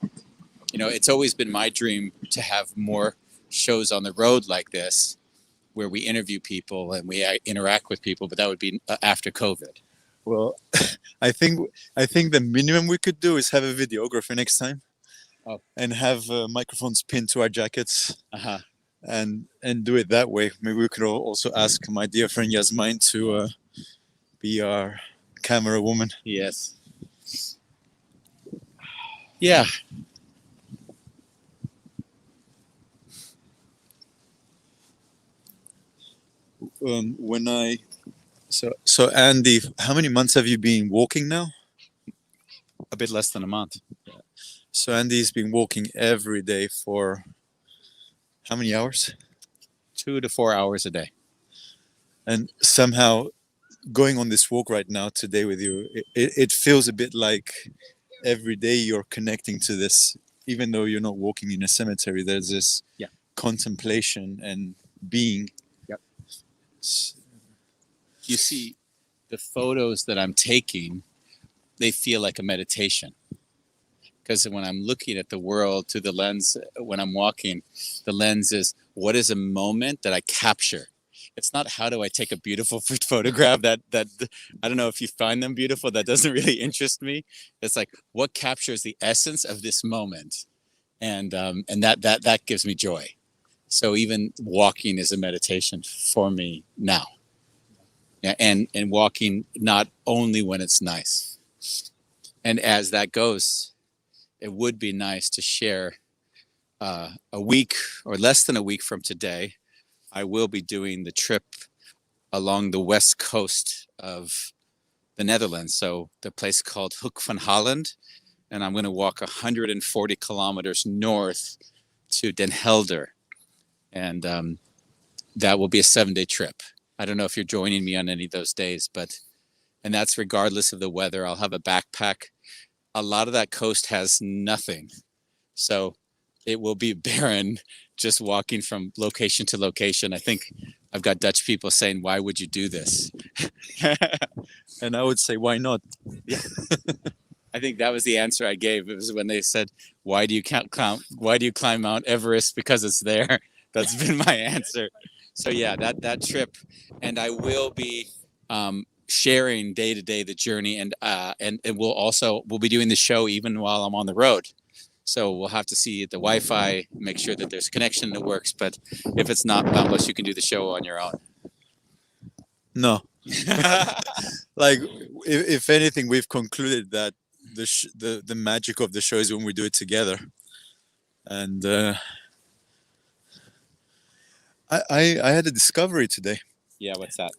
It's always been my dream to have more shows on the road like this where we interview people and we interact with people, but that would be after COVID. Well, I think the minimum we could do is have a videographer next time. Oh. And have microphones pinned to our jackets. Uh-huh. And do it that way. Maybe we could also ask my dear friend Yasmine to be our camera woman. Yes. Yeah. So Andy, how many months have you been walking now? A bit less than a month. So Andy's been walking every day for how many hours? 2 to 4 hours a day. And somehow going on this walk right now today with you, it feels a bit like every day you're connecting to this, even though you're not walking in a cemetery. There's this contemplation and being. Yep. You see, the photos that I'm taking, they feel like a meditation. Because when I'm looking at the world through the lens, when I'm walking, the lens is what is a moment that I capture. It's not how do I take a beautiful photograph that I don't know if you find them beautiful. That doesn't really interest me. It's like what captures the essence of this moment, and that gives me joy. So even walking is a meditation for me now. Yeah, and walking not only when it's nice. And as that goes, it would be nice to share a week or less than a week from today. I will be doing the trip along the west coast of the Netherlands. So the place called Hoek van Holland. And I'm going to walk 140 kilometers north to Den Helder. And that will be a 7-day trip. I don't know if you're joining me on any of those days, and that's regardless of the weather. I'll have a backpack. A lot of that coast has nothing. So it will be barren just walking from location to location. I think I've got Dutch people saying, why would you do this? And I would say, why not? Yeah. I think that was the answer I gave. It was when they said, why do you climb Mount Everest? Because it's there. That's been my answer. So yeah, that trip, and I will be sharing day to day the journey, and we'll be doing the show even while I'm on the road. So we'll have to see the Wi-Fi, make sure that there's connection that works. But if it's not, Bambos, you can do the show on your own. No. Like, if anything, we've concluded that the magic of the show is when we do it together. And I had a discovery today. Yeah, what's that?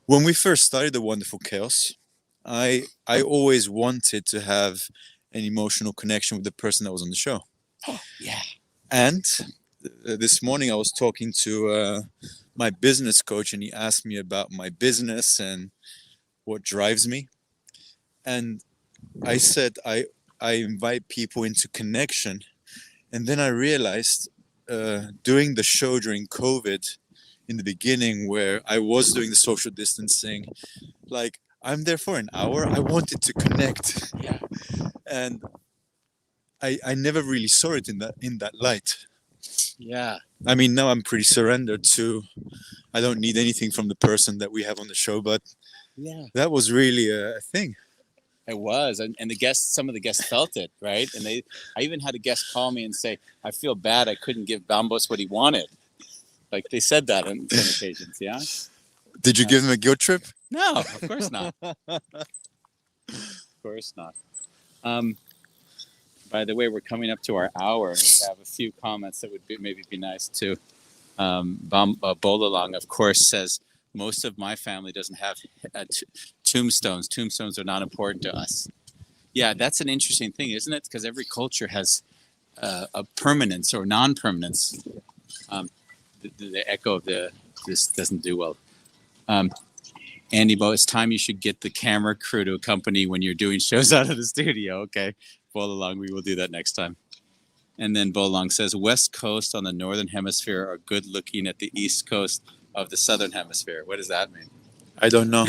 When we first started The Wonderful Chaos, I always wanted to have an emotional connection with the person that was on the show. Oh, yeah. And this morning I was talking to my business coach, and he asked me about my business and what drives me. And I said I invite people into connection. And then I realized doing the show during COVID in the beginning, where I was doing the social distancing, like I'm there for an hour. I wanted to connect. Yeah. And I never really saw it in that light. Yeah. I mean, now I'm pretty surrendered to. I don't need anything from the person that we have on the show, but Yeah. that was really a thing. It was, and the guests, some of the guests felt it, right? And I even had a guest call me and say, "I feel bad, I couldn't give Bambos what he wanted." Like they said that on some occasions, yeah. Did you give him a guilt trip? No, of course not. Of course not. By the way, we're coming up to our hour. We have a few comments that would maybe be nice to. Bolalong, of course, says most of my family doesn't have tombstones. Tombstones are not important to us. Yeah, that's an interesting thing, isn't it? Because every culture has a permanence or non-permanence. The echo of this doesn't do well. Andy, Bo, it's time you should get the camera crew to accompany when you're doing shows out of the studio. Okay, Bolalong, we will do that next time. And then Bolong says, West Coast on the Northern Hemisphere are good looking at the East Coast of the Southern Hemisphere. What does that mean? I don't know.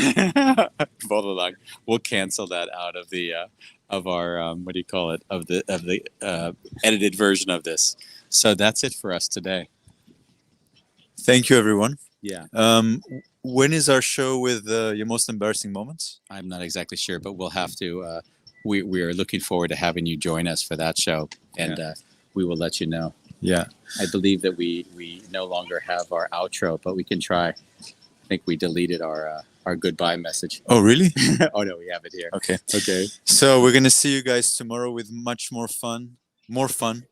Bolong. We'll cancel that out of the of our what do you call it? Of the edited version of this. So that's it for us today. Thank you, everyone. Yeah. When is our show with your most embarrassing moments? I'm not exactly sure, but we'll have to. We are looking forward to having you join us for that show, and we will let you know. Yeah. I believe that we no longer have our outro, but we can try. I think we deleted our goodbye message. Oh, really? Oh no, we have it here. Okay. Okay. So we're gonna see you guys tomorrow with much more fun. More fun.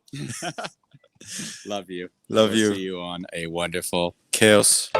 Love you. Love We'll you. See you on a wonderful Chaos.